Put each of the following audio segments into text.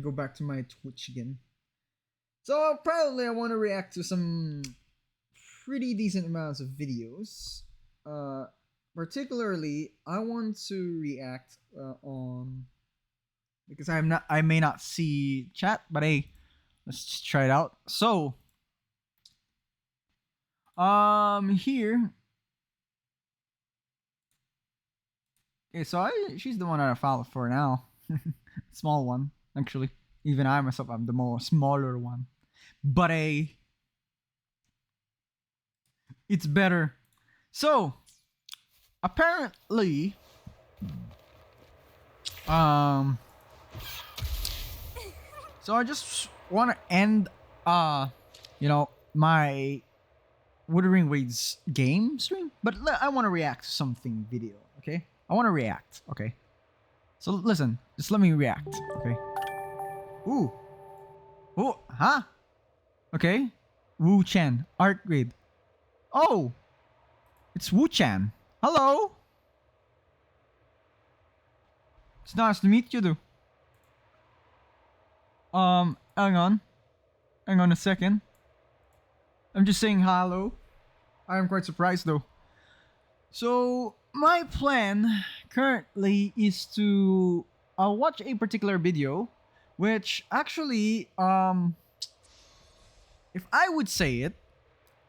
go back to my Twitch again. So apparently I want to react to some pretty decent amounts of videos. Particularly, I want to react on, because I may not see chat, but hey, let's just try it out. So, here. Okay, so she's the one that I follow for now. Small one, actually. Even I myself, I'm the more smaller one. But it's better. So, apparently, so I just want to end, you know, my Wuthering Waves game stream, but I want to react to something video, okay? I want to react, okay? So listen, just let me react, okay? Ooh. Oh, huh? Okay. Wu Chen, art grade. Oh! It's Wu Chan. Hello! It's nice to meet you, though. Hang on. Hang on a second. I'm just saying hello. I am quite surprised, though. So, my plan currently is to watch a particular video, which actually, if I would say it,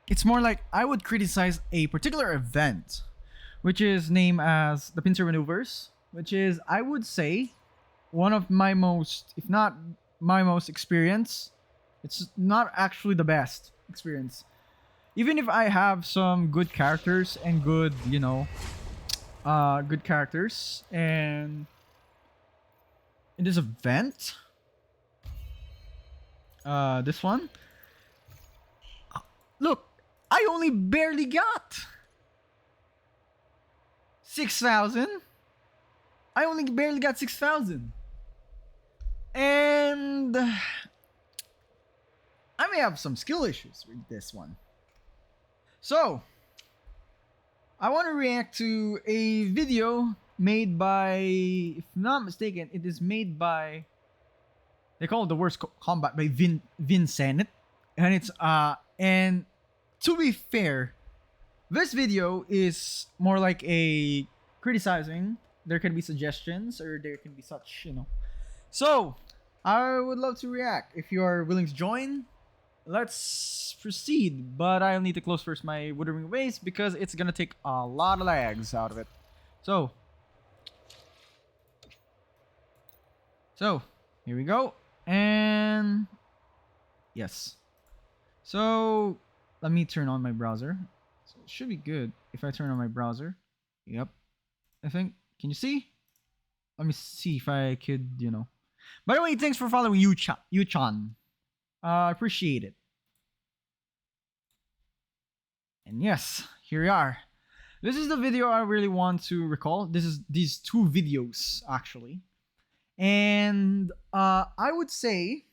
it's more like I would criticize a particular event, which is named as the Pincer Maneuvers, which is, I would say, one of my most, if not my most experience. It's not actually the best experience. Even if I have some good characters and good, you know, good characters, and in this event, this one, look, I only barely got 6,000. I only barely got 6,000. And I may have some skill issues with this one. So, I want to react to a video made by, if not mistaken, it is made by, they call it the worst combat, by Vinsenneth. And it's, and to be fair, this video is more like a criticizing. There can be suggestions, or there can be such, you know. So, I would love to react. If you are willing to join, let's proceed. But I'll need to close first my Wuthering Waves because it's gonna take a lot of lags out of it. So, here we go. And yes. So, let me turn on my browser. So it should be good if I turn on my browser. Yep. I think, can you see? Let me see if I could, you know. By the way, thanks for following Yu-chan. I appreciate it. And yes, here we are. This is the video I really want to recall. This is these two videos, actually. And I would say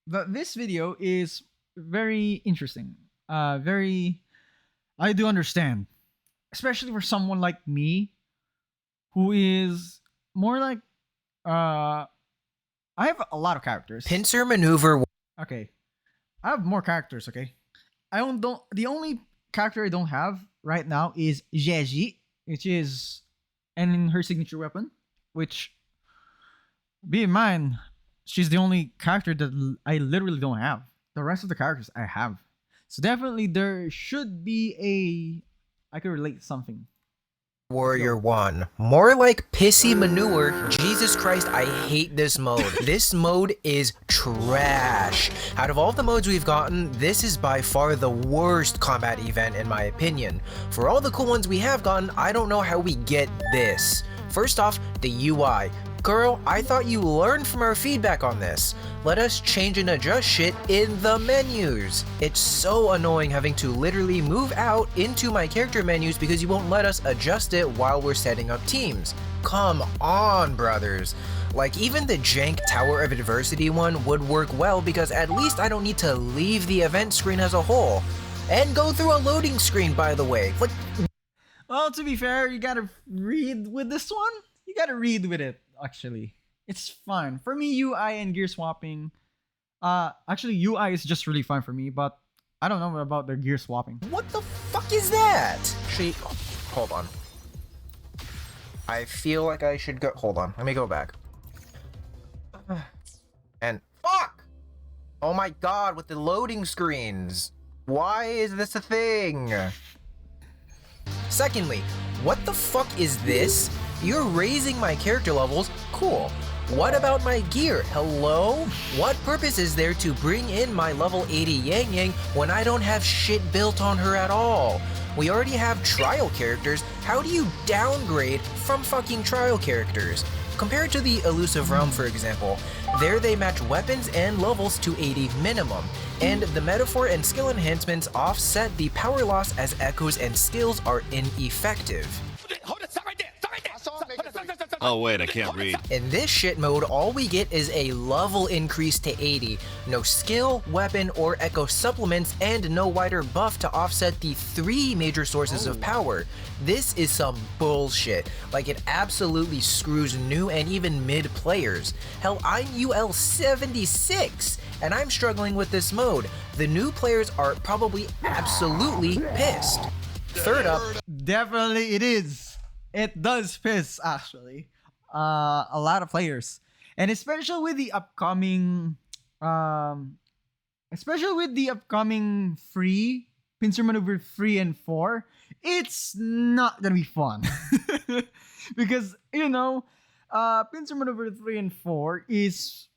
that this video is very interesting. I do understand. Especially for someone like me, who is more like, I have a lot of characters. Pincer Maneuver. Okay. I have more characters, okay? The only character I don't have right now is Jeji, which is, and in her signature weapon, which, be in mind, she's the only character that I literally don't have. The rest of the characters I have. So definitely there should be I could relate to something. Warrior 1. More like pissy manure. Jesus Christ, I hate this mode. This mode is trash. Out of all the modes we've gotten, this is by far the worst combat event in my opinion. For all the cool ones we have gotten, I don't know how we get this. First off, the UI. Girl, I thought you learned from our feedback on this. Let us change and adjust shit in the menus. It's so annoying having to literally move out into my character menus because you won't let us adjust it while we're setting up teams. Come on, brothers. Like, even the jank Tower of Adversity one would work well because at least I don't need to leave the event screen as a whole. And go through a loading screen, by the way. Like, well, to be fair, you gotta read with this one. You gotta read with it, actually. It's fun. For me, UI and gear swapping. Actually, UI is just really fun for me, but I don't know about the gear swapping. What the fuck is that? Actually, hold on. I feel like I should go. Hold on. Let me go back. And fuck! Oh my god, with the loading screens. Why is this a thing? Secondly, what the fuck is this? You're raising my character levels? Cool. What about my gear? Hello? What purpose is there to bring in my level 80 Yang Yang when I don't have shit built on her at all? We already have trial characters. How do you downgrade from fucking trial characters? Compared to the Elusive Realm, for example, there they match weapons and levels to 80 minimum, and the metaphor and skill enhancements offset the power loss as echoes and skills are ineffective. Hold it, stop right there. Stop right there. Oh wait, I can't read. In this shit mode, all we get is a level increase to 80, no skill, weapon, or echo supplements, and no wider buff to offset the 3 major sources of power. This is some bullshit. Like, it absolutely screws new and even mid players. Hell, I'm UL 76, and I'm struggling with this mode. The new players are probably absolutely pissed. Third up, Definitely it is. It does piss, actually. A lot of players. And especially with the upcoming free Pincer Maneuver 3 and 4, it's not gonna be fun. Because, Pincer Maneuver 3 and 4 is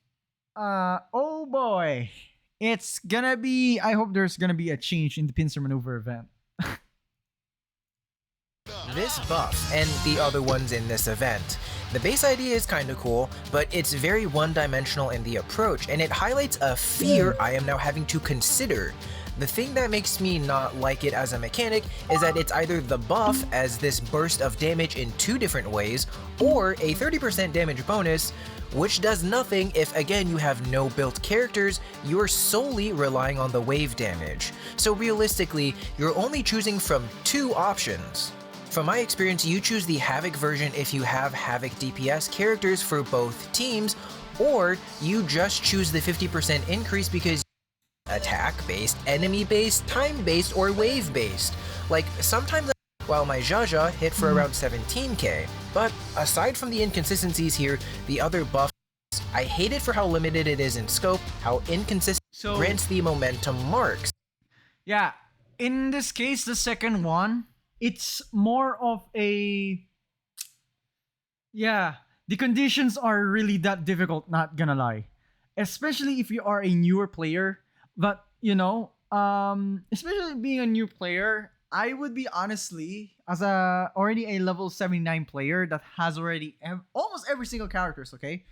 oh boy. It's gonna be, I hope there's gonna be a change in the Pincer Maneuver event. this buff and the other ones in this event. The base idea is kinda cool, but it's very one-dimensional in the approach, and it highlights a fear I am now having to consider. The thing that makes me not like it as a mechanic is that it's either the buff as this burst of damage in 2 different ways, or a 30% damage bonus, which does nothing if again you have no built characters, you're solely relying on the wave damage. So realistically, you're only choosing from 2 options. From my experience, you choose the Havoc version if you have Havoc DPS characters for both teams, or you just choose the 50% increase because attack-based, enemy-based, time-based, or wave-based. Like, sometimes while my Jaja hit for around 17k. But aside from the inconsistencies here, the other buffs, I hate it for how limited it is in scope, how inconsistent it grants the momentum marks. Yeah, in this case, the second one, it's more of a... Yeah, the conditions are really that difficult, not gonna lie. Especially if you are a newer player. But, especially being a new player, I would be honestly, as already a level 79 player that has already almost every single characters, okay?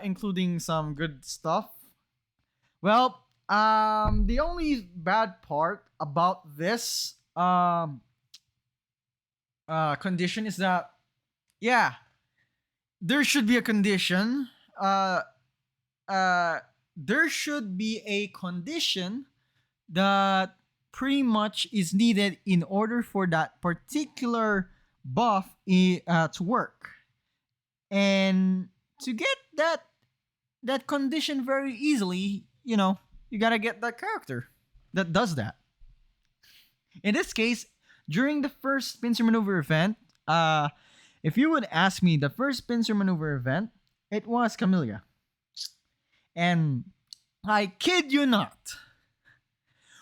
Including some good stuff. Well, the only bad part about this condition is that, yeah, there should be a condition. There should be a condition that pretty much is needed in order for that particular buff to work. And to get that condition very easily, you gotta get that character that does that. In this case, during the first Pincer Maneuver event, if you would ask me, the first Pincer Maneuver event, it was Camellia. And I kid you not,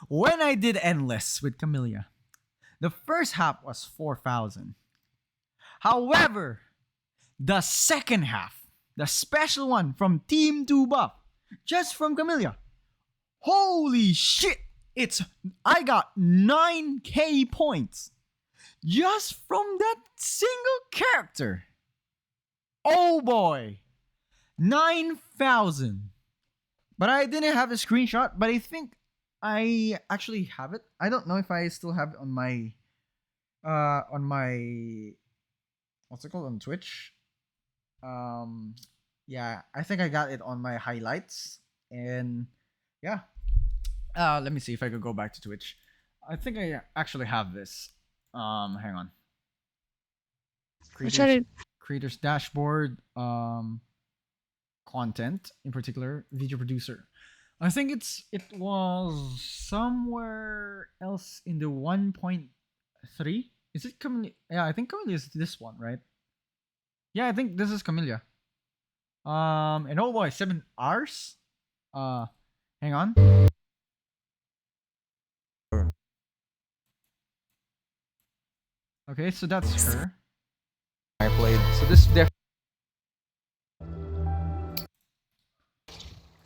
when I did Endless with Camellia, the first half was 4,000. However, the second half, the special one from Team 2 buff, just from Camellia, holy shit, I got 9k points just from that single character. Oh boy, 9,000. But I didn't have a screenshot, but I think I actually have it. I don't know if I still have it on my what's it called, on Twitch. Yeah, I think I got it on my highlights. And yeah. Let me see if I could go back to Twitch. I think I actually have this. Hang on. Creators dashboard. content, in particular video producer. I think it was somewhere else in the 1.3. Is it Camellia? Yeah, I think Camellia is this one, right? Yeah, I think this is Camellia. And oh boy, 7 hours. Hang on. Okay, so that's her. I played. So this definitely.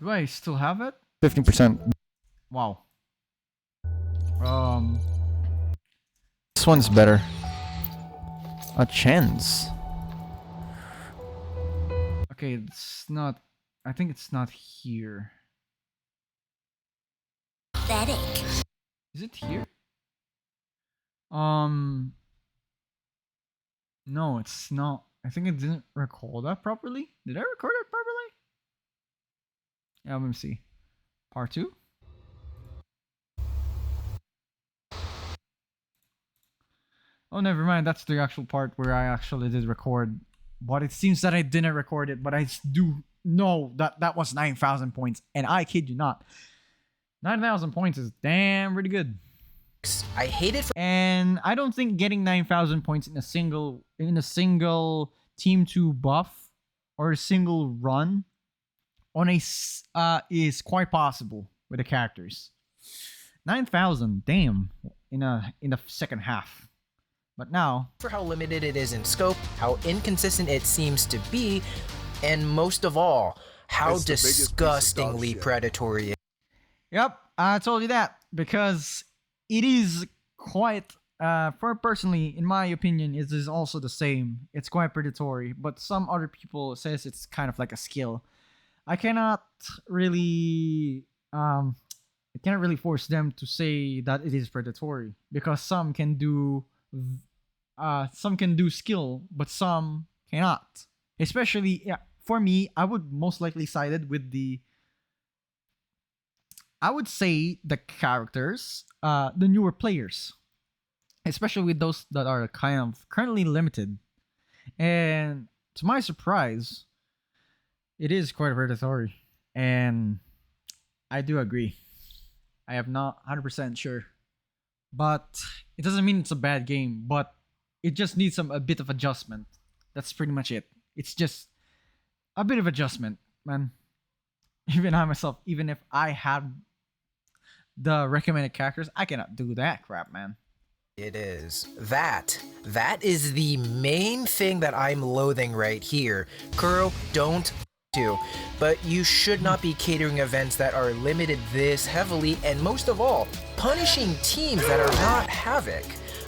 Do I still have it? 15%. Wow. This one's better. A chance. Okay, it's not. I think it's not here. Pathetic. Is it here? No, it's not. I think it didn't record that properly. Did I record it properly? Yeah, let me see. Part 2? Oh, never mind. That's the actual part where I actually did record. But it seems that I didn't record it. But I do know that that was 9,000 points. And I kid you not. 9,000 points is damn really good. I hate it for And I don't think getting 9,000 points in a single team 2 buff or a single run on is quite possible with the characters. 9,000, damn, in the second half. But now, for how limited it is in scope, how inconsistent it seems to be, and most of all, how It's the biggest piece of dog disgustingly shit. predatory it yep, I told you that because it is quite for personally, in my opinion, it is also the same. It's quite predatory, but some other people says it's kind of like a skill. I cannot really force them to say that it is predatory because some can do skill, but some cannot. Especially, yeah, for me, I would most likely sided with I would say the characters, the newer players, especially with those that are kind of currently limited. And to my surprise, it is quite predatory, and I do agree. I am not 100% sure, but it doesn't mean it's a bad game. But it just needs a bit of adjustment. That's pretty much it. It's just a bit of adjustment, man. Even I myself, even if I had the recommended characters, I cannot do that crap, man. It is. That is the main thing that I'm loathing right here. Kuro, don't do. But you should not be catering events that are limited this heavily, and most of all, punishing teams that are not Havoc.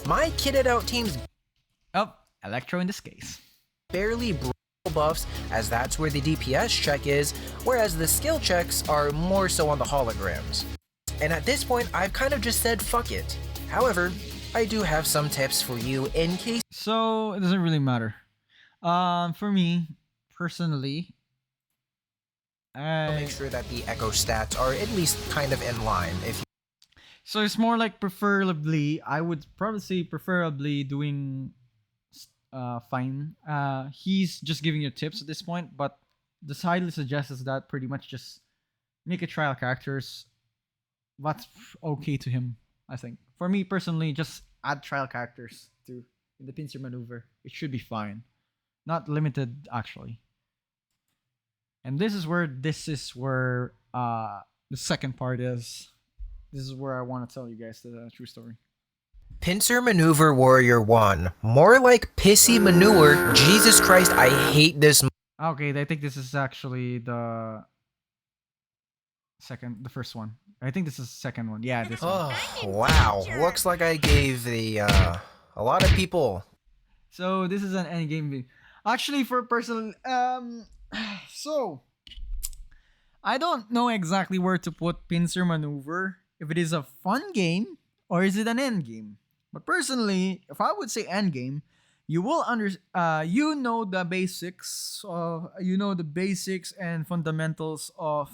My kitted out teams Oh, Electro in this case. barely buffs, as that's where the DPS check is, whereas the skill checks are more so on the holograms. And at this point, I've kind of just said fuck it. However, I do have some tips for you in case. So it doesn't really matter. For me personally, Make sure that the echo stats are at least kind of in line. so it's more like preferably. I would probably say preferably doing fine. He's just giving you tips at this point, but this highly suggests that pretty much just make a trial characters. That's okay to him, I think. For me personally, just add trial characters to in the Pincer Maneuver. It should be fine. Not limited, actually. And this is where the second part is. This is where I want to tell you guys the true story. Pincer Maneuver Warrior 1. More like pissy manure. Jesus Christ, I hate this. Okay, I think this is actually the first one. I think this is the second one. Yeah, this one. Oh, wow. Looks like I gave the, a lot of people. So this is an endgame video. Actually, for personal, so I don't know exactly where to put Pincer Maneuver. If it is a fun game or is it an end game? But personally, if I would say end game, you will you know the basics. You know the basics and fundamentals of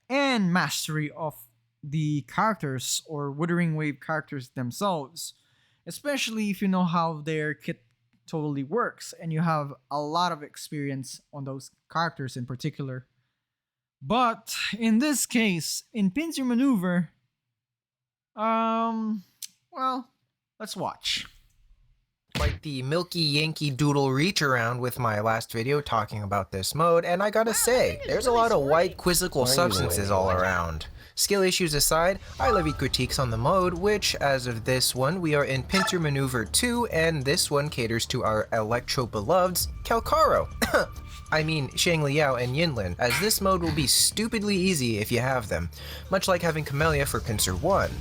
and mastery of the characters or Wuthering Wave characters themselves, especially if you know how their totally works, and you have a lot of experience on those characters in particular. But in this case, in Pincer Maneuver, well, let's watch. Like the Milky Yankee Doodle reach around with my last video talking about this mode, and I gotta say, there's a lot of white quizzical substances all around. Skill issues aside, I levy critiques on the mode, which, as of this one, we are in Pincer Maneuver 2, and this one caters to our electro-beloveds, Calcaro. I mean, Shangliao and Yinlin, as this mode will be stupidly easy if you have them, much like having Camellia for Pincer 1.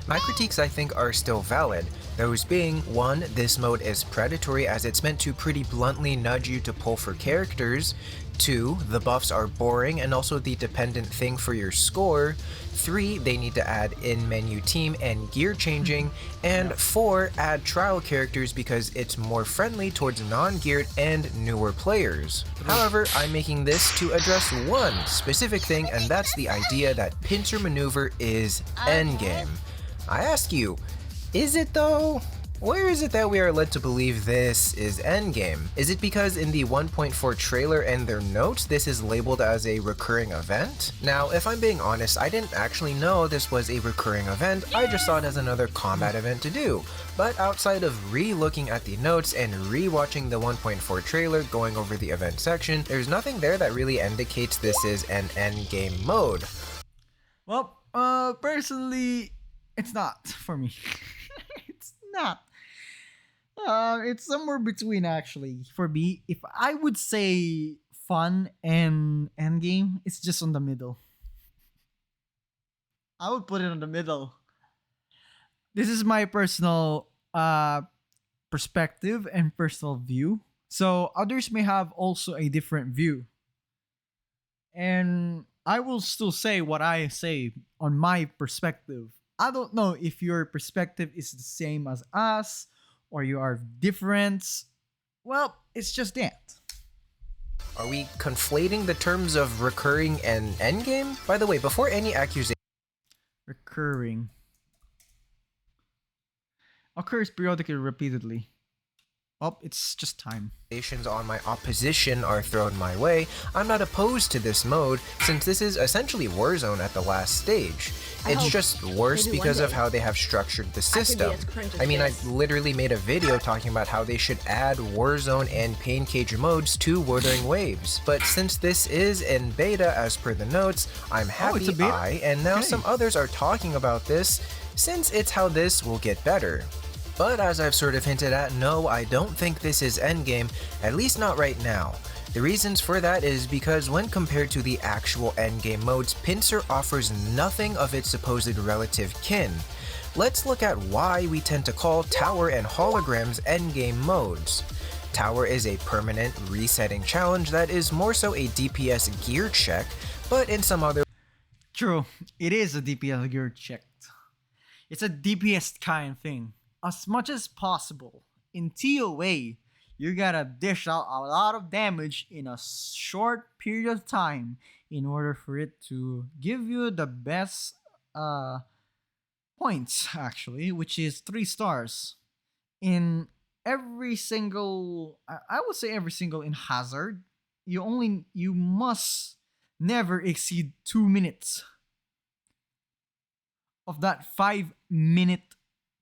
My critiques, I think, are still valid, those being, 1, this mode is predatory as it's meant to pretty bluntly nudge you to pull for characters, 2, the buffs are boring and also the dependent thing for your score, 3, they need to add in-menu team and gear changing, and 4, add trial characters because it's more friendly towards non-geared and newer players. However, I'm making this to address one specific thing, and that's the idea that Pincer Maneuver is endgame. I ask you, is it though? Where is it that we are led to believe this is endgame? Is it because in the 1.4 trailer and their notes this is labeled as a recurring event? Now, if I'm being honest, I didn't actually know this was a recurring event, I just saw it as another combat event to do. But outside of re-looking at the notes and re-watching the 1.4 trailer going over the event section, there's nothing there that really indicates this is an endgame mode. Well, personally, it's not for me. It's not. It's somewhere between actually. For me, if I would say fun and endgame, it's just on the middle. I would put it on the middle. This is my personal perspective and personal view. So others may have also a different view. And I will still say what I say on my perspective. I don't know if your perspective is the same as us or you are different. Well, it's just that. Are we conflating the terms of recurring and endgame? By the way, before any accusation Recurring. Occurs periodically repeatedly. Oh, it's just time. on my opposition are thrown my way, I'm not opposed to this mode since this is essentially Warzone at the last stage. It's just worse because of how they have structured the system. I mean, I literally made a video talking about how they should add Warzone and Pain Cage modes to Wuthering Waves. But since this is in beta as per the notes, I'm happy and now some others are talking about this since it's how this will get better. But as I've sort of hinted at, no, I don't think this is endgame, at least not right now. The reasons for that is because when compared to the actual endgame modes, Pincer offers nothing of its supposed relative kin. Let's look at why we tend to call Tower and Holograms endgame modes. Tower is a permanent resetting challenge that is more so a DPS gear check, but in some other True, it is a DPS gear check. It's a DPS kind thing. As much as possible, in TOA, you gotta dish out a lot of damage in a short period of time in order for it to give you the best points, actually, which is 3 stars. In every single, I would say every single in Hazard, you must never exceed 2 minutes of that 5-minute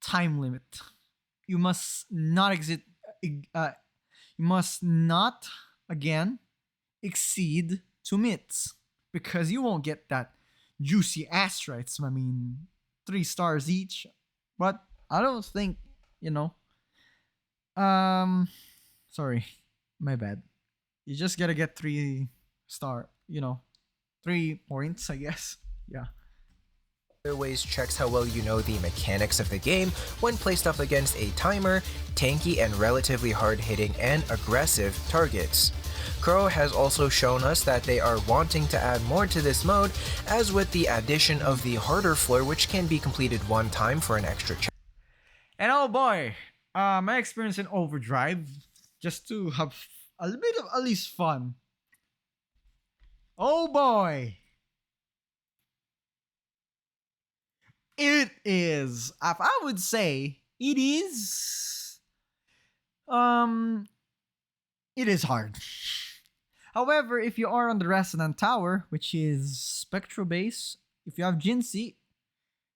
time limit. You must not again exceed 2 minutes because you won't get that juicy asteroids. I mean, 3 stars each, but I don't think, sorry, my bad. You just gotta get 3 points, I guess. Yeah. ways checks how well you know the mechanics of the game when placed up against a timer, tanky and relatively hard-hitting and aggressive targets. Crow has also shown us that they are wanting to add more to this mode, as with the addition of the harder floor, which can be completed one time for an extra check. And oh boy, my experience in Overdrive, just to have a little bit of at least fun. Oh boy! It is, if I would say, it is um, it is hard. However, if you are on the Resonant Tower, which is Spectral Base, if you have Jinxie,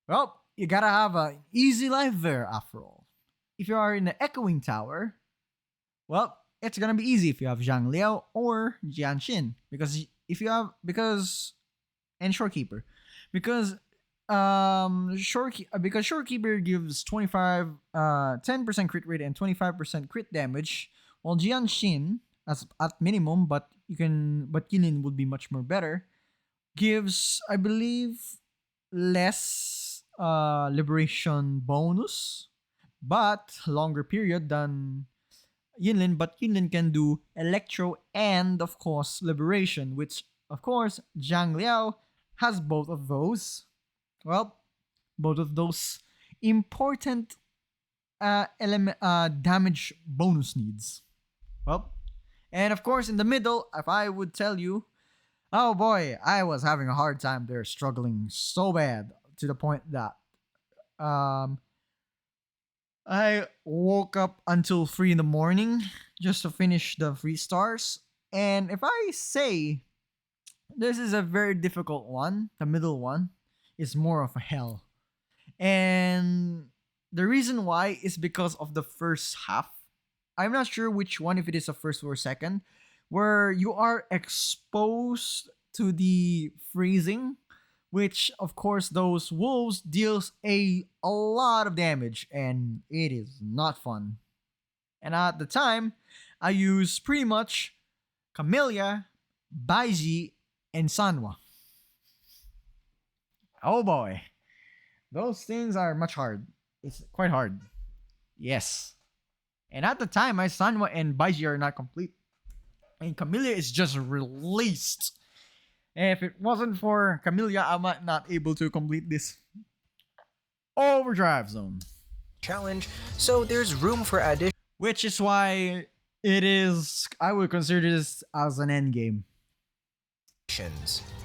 well, you gotta have an easy life there after all. If you are in the Echoing Tower, well, it's gonna be easy if you have Zhang Liao or Jianxin. Because if you have, and Shorekeeper. Because because Shorekeeper gives 10% crit rate and 25% crit damage, while Jianxin, as at minimum, but Yinlin would be much more better, gives, I believe, less liberation bonus, but longer period than Yinlin. But Yinlin can do Electro and, of course, Liberation, which, of course, Zhang Liao has both of those. Well, both of those important damage bonus needs. Well, and of course, in the middle, if I would tell you, oh boy, I was having a hard time there, struggling so bad to the point that I woke up until 3 in the morning just to finish the 3 stars. And if I say this is a very difficult one, the middle one is more of a hell. And the reason why is because of the first half. I'm not sure which one, if it is the first or second, where you are exposed to the freezing, which of course those wolves deals a lot of damage, and it is not fun. And at the time, I used pretty much Camellia, Baiji, and Sanwa. Oh boy, those things are much hard. It's quite hard. Yes. And at the time, my Sanwa and Baiji are not complete. And Camellia is just released. And if it wasn't for Camellia, I might not able to complete this overdrive zone. Challenge, so there's room for addition. Which is why it is, I would consider this as an end game.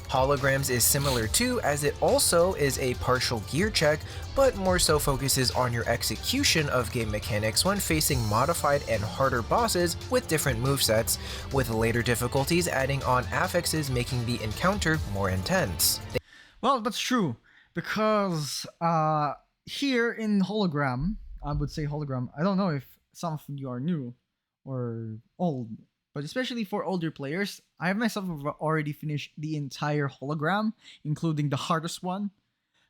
Holograms is similar too, as it also is a partial gear check, but more so focuses on your execution of game mechanics when facing modified and harder bosses with different movesets, with later difficulties adding on affixes making the encounter more intense. Well, that's true, because here in Hologram, I would say Hologram, I don't know if some of you are new or old, but especially for older players, I myself have already finished the entire Hologram, including the hardest one.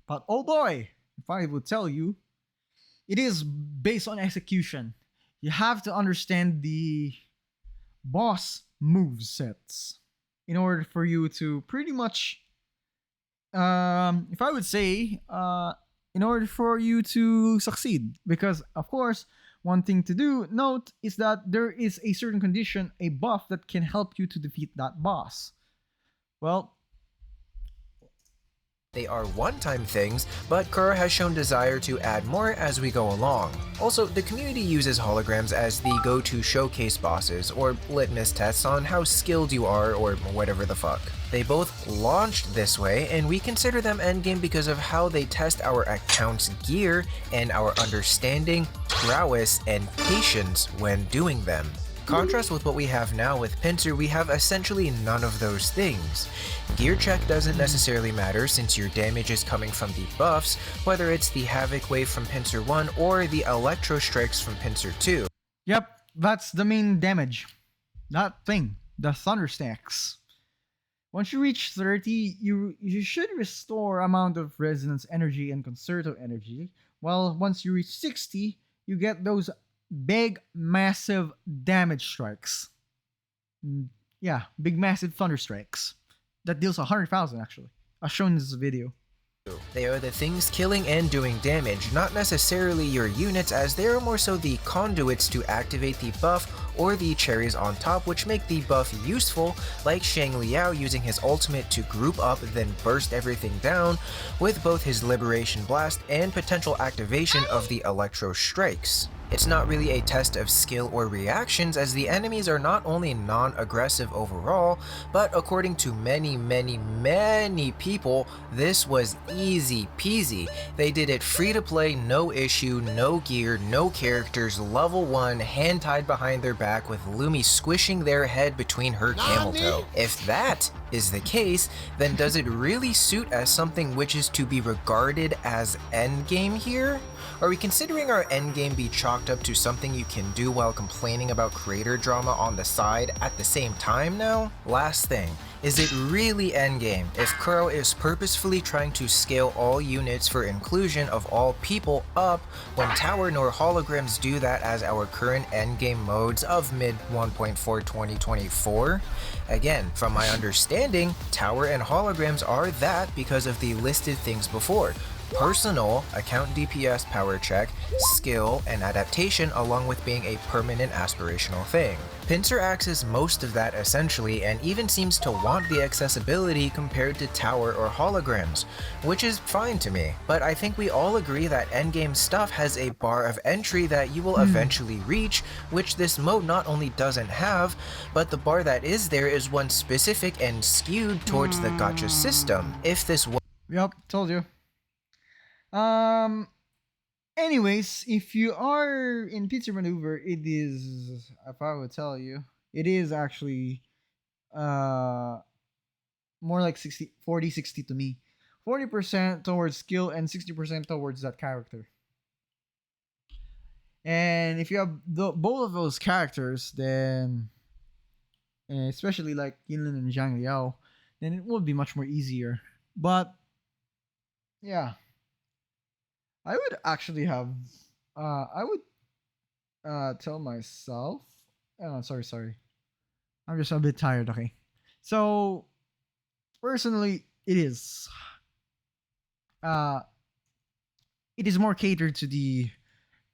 But oh boy, if I would tell you, it is based on execution. You have to understand the boss move sets in order for you to pretty much, if I would say, in order for you to succeed. Because, of course, one thing to note is that there is a certain condition, a buff that can help you to defeat that boss. Well, they are one-time things, but Kura has shown desire to add more as we go along. Also, the community uses holograms as the go-to showcase bosses, or litmus tests on how skilled you are, or whatever the fuck. They both launched this way, and we consider them endgame because of how they test our account's gear and our understanding, prowess, and patience when doing them. Contrast with what we have now with Pincer, we have essentially none of those things. Gear check doesn't necessarily matter since your damage is coming from the buffs, whether it's the Havoc Wave from Pincer 1 or the Electro Strikes from Pincer 2. Yep, that's the main damage. That thing, the Thunder Stacks. Once you reach 30, you should restore amount of Resonance energy and Concerto energy, while once you reach 60, you get those big, massive damage strikes. Yeah, big, massive Thunder Strikes. That deals 100,000 actually, as shown in this video. They are the things killing and doing damage, not necessarily your units, as they are more so the conduits to activate the buff or the cherries on top which make the buff useful, like Shang Liao using his ultimate to group up then burst everything down with both his Liberation Blast and potential activation of the Electro Strikes. It's not really a test of skill or reactions as the enemies are not only non-aggressive overall, but according to many people, this was easy peasy. They did it free to play, no issue, no gear, no characters, level 1, hand tied behind their back with Lumi squishing their head between her camel toe. If that is the case, then does it really suit as something which is to be regarded as endgame here? Are we considering our endgame be chalked up to something you can do while complaining about creator drama on the side at the same time now? Last thing, is it really endgame if Kuro is purposefully trying to scale all units for inclusion of all people up when Tower nor Holograms do that as our current endgame modes of mid 1.4 2024? Again, from my understanding, Tower and Holograms are that because of the listed things before. Personal, account DPS power check, skill, and adaptation along with being a permanent aspirational thing. Pincer axes most of that essentially and even seems to want the accessibility compared to Tower or Holograms, which is fine to me, but I think we all agree that endgame stuff has a bar of entry that you will eventually reach, which this mode not only doesn't have, but the bar that is there is one specific and skewed towards the gacha system. If this was Yep, told you. Anyways, if you are in Pincer Maneuver, it is, if I would tell you, it is actually more like 40-60 to me. 40% towards skill and 60% towards that character. And if you have both of those characters, then especially like Yinlin and Zhang Liao, then it will be much more easier. But yeah, I would actually have I would tell myself, oh, sorry. I'm just a bit tired, okay. So personally, it is more catered to the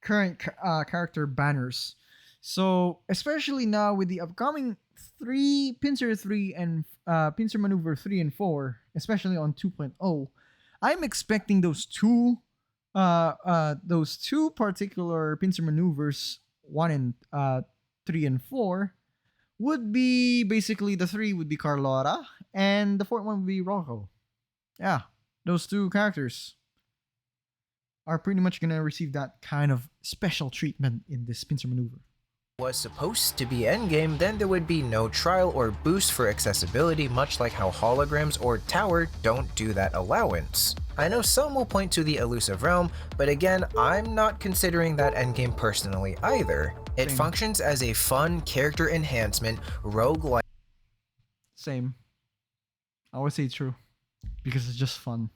current character banners. So especially now with the upcoming Pincer 3 and Pincer Maneuver 3 and 4, especially on 2.0, I'm expecting those two particular Pincer Maneuvers 1 and 3 and 4 would be basically, the 3 would be Carlotta and the 4th one would be Rocco. Yeah, those two characters are pretty much gonna receive that kind of special treatment in this Pincer Maneuver. Was supposed to be endgame, then there would be no trial or boost for accessibility, much like how Holograms or Tower don't do that allowance. I know some will point to the Elusive Realm, but again, I'm not considering that endgame personally either. It Same. functions as a fun character enhancement, roguelike Same. I would say true, because it's just fun.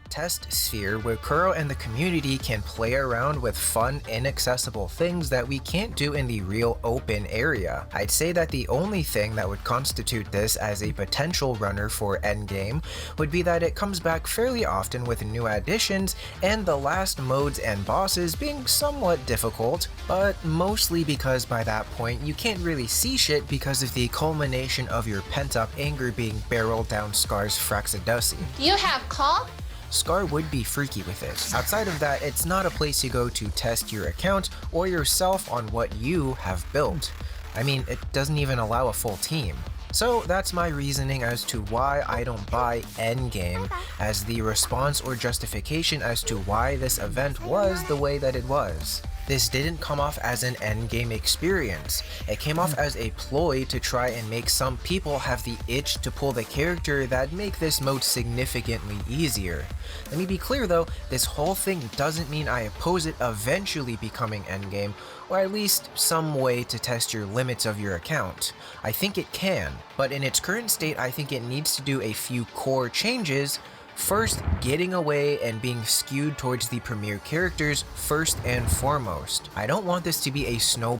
test sphere where Kuro and the community can play around with fun, inaccessible things that we can't do in the real open area. I'd say that the only thing that would constitute this as a potential runner for endgame would be that it comes back fairly often with new additions and the last modes and bosses being somewhat difficult, but mostly because by that point you can't really see shit because of the culmination of your pent-up anger being barreled down Scar's Fraxadusi. You have call? Scar would be freaky with it. Outside of that, it's not a place you go to test your account or yourself on what you have built. I mean, it doesn't even allow a full team. So that's my reasoning as to why I don't buy Endgame as the response or justification as to why this event was the way that it was. This didn't come off as an endgame experience. It came off as a ploy to try and make some people have the itch to pull the character that make this mode significantly easier. Let me be clear though, this whole thing doesn't mean I oppose it eventually becoming endgame, or at least some way to test your limits of your account. I think it can, but in its current state I think it needs to do a few core changes. First, getting away and being skewed towards the premier characters first and foremost. I don't want this to be a snow.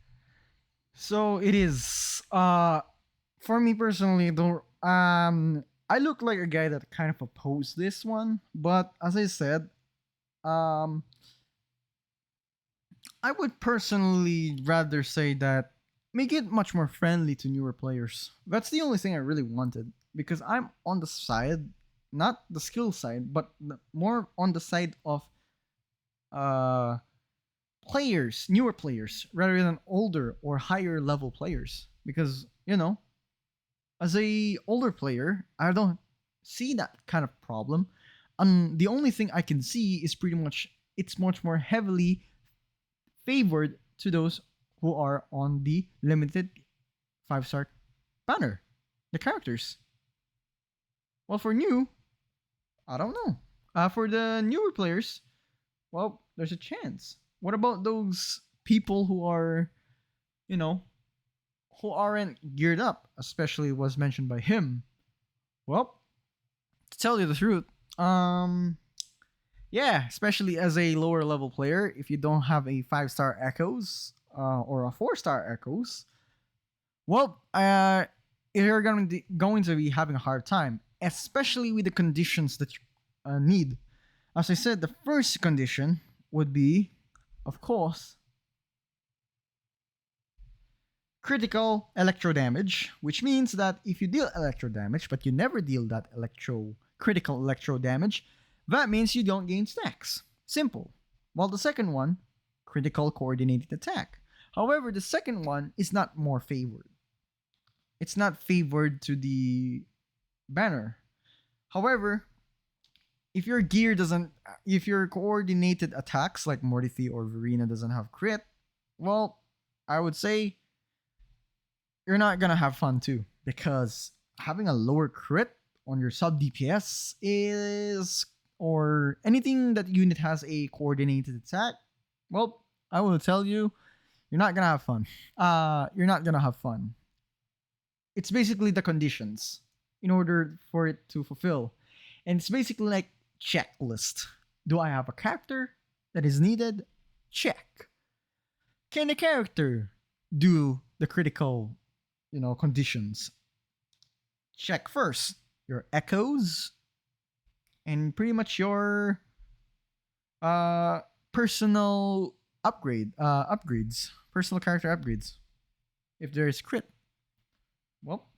So it is. For me personally, though, I look like a guy that kind of opposed this one, but as I said, I would personally rather say that make it much more friendly to newer players. That's the only thing I really wanted, because I'm on the side, not the skill side, but more on the side of uh players, newer players, rather than older or higher level players. Because, as a older player, I don't see that kind of problem. And the only thing I can see is pretty much it's much more heavily favored to those who are on the limited 5-star banner, the characters. Well, for new, I don't know. For the newer players, well, there's a chance. What about those people who are, who aren't geared up, especially was mentioned by him? Well, to tell you the truth, yeah, especially as a lower level player, if you don't have a 5-star echoes or a 4-star echoes, well, you're going to be having a hard time, especially with the conditions that you need. As I said, the first condition would be, of course, critical electro damage, which means that if you deal electro damage but you never deal that critical electro damage, that means you don't gain stacks. Simple. While the second one, critical coordinated attack. However, the second one is not more favored. It's not favored to the banner. However, if your coordinated attacks like Mortifi or Verena doesn't have crit, well, I would say you're not gonna have fun too, because having a lower crit on your sub DPS or anything that unit has a coordinated attack, well, I will tell you, you're not gonna have fun. You're not gonna have fun. It's basically the conditions in order for it to fulfill, and it's basically like checklist. Do I have a character that is needed? Check. Can the character do the critical, conditions? Check first. Your echoes and pretty much your personal upgrades, personal character upgrades. If there is crit, well,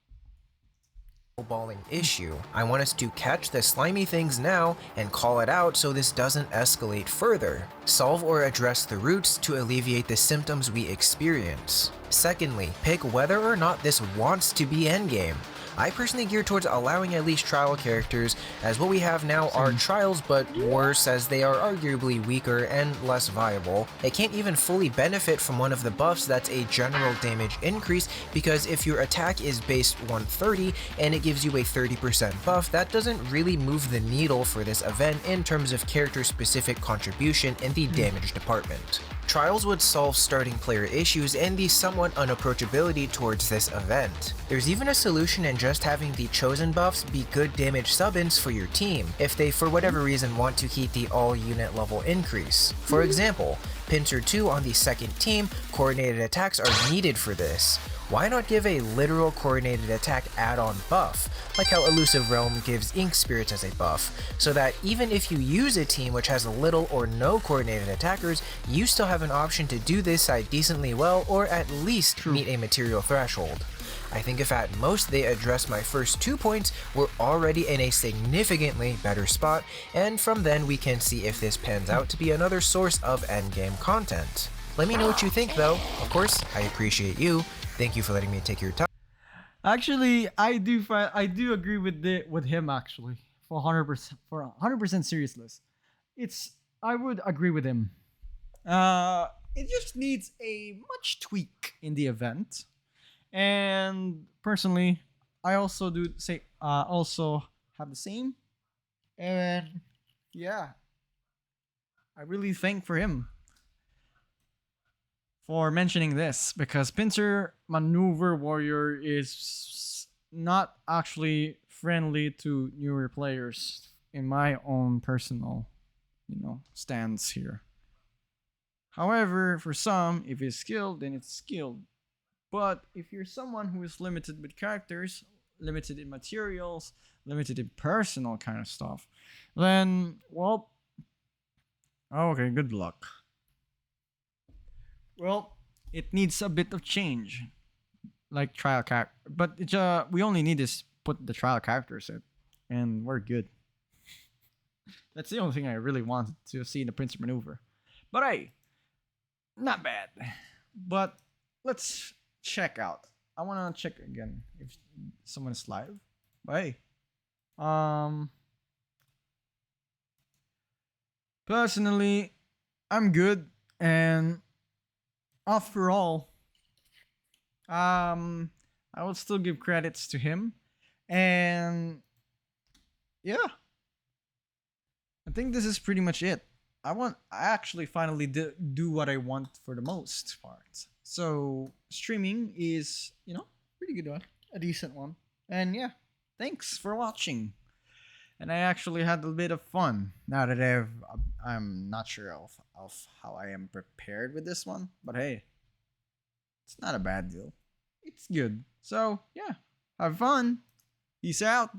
balling issue. I want us to catch the slimy things now and call it out so this doesn't escalate further. Solve or address the roots to alleviate the symptoms we experience. Secondly, pick whether or not this wants to be endgame. I personally gear towards allowing at least trial characters, as what we have now are trials but worse, as they are arguably weaker and less viable. It can't even fully benefit from one of the buffs that's a general damage increase, because if your attack is base 130 and it gives you a 30% buff, that doesn't really move the needle for this event in terms of character specific contribution in the damage department. Trials would solve starting player issues and the somewhat unapproachability towards this event. There's even a solution in just having the chosen buffs be good damage sub-ins for your team, if they for whatever reason want to keep the all unit level increase. For example, Pincer 2 on the second team, coordinated attacks are needed for this. Why not give a literal coordinated attack add-on buff, like how Elusive Realm gives Ink Spirits as a buff, so that even if you use a team which has little or no coordinated attackers, you still have an option to do this side decently well, or at least meet a material threshold. I think if at most they address my first 2 points, we're already in a significantly better spot, and from then we can see if this pans out to be another source of endgame content. Let me know what you think though. Of course, I appreciate you. Thank you for letting me take your time. Actually, I do agree with him actually for 100% seriousness. I would agree with him. It just needs a much tweak in the event, and personally, I also also have the same, and yeah, I really thank for him for mentioning this, because Pincer Maneuver Warrior is not actually friendly to newer players in my own personal, stance here. However, for some, if it's skilled, then it's skilled. But if you're someone who is limited with characters, limited in materials, limited in personal kind of stuff, then, well, okay, good luck. Well, it needs a bit of change. like trial character, but we only need to put the trial characters in, and we're good. That's the only thing I really wanted to see in the Pincer Maneuver. But hey, not bad. But let's check out. I want to check again if someone's live. But hey, personally, I'm good, and after all, I will still give credits to him, and yeah, I think this is pretty much it. I actually finally do what I want for the most part. So streaming is, pretty good one, a decent one, and yeah, thanks for watching. And I actually had a bit of fun. Now that I'm not sure of how I am prepared with this one, but hey, it's not a bad deal. It's good. So yeah, have fun. Peace out.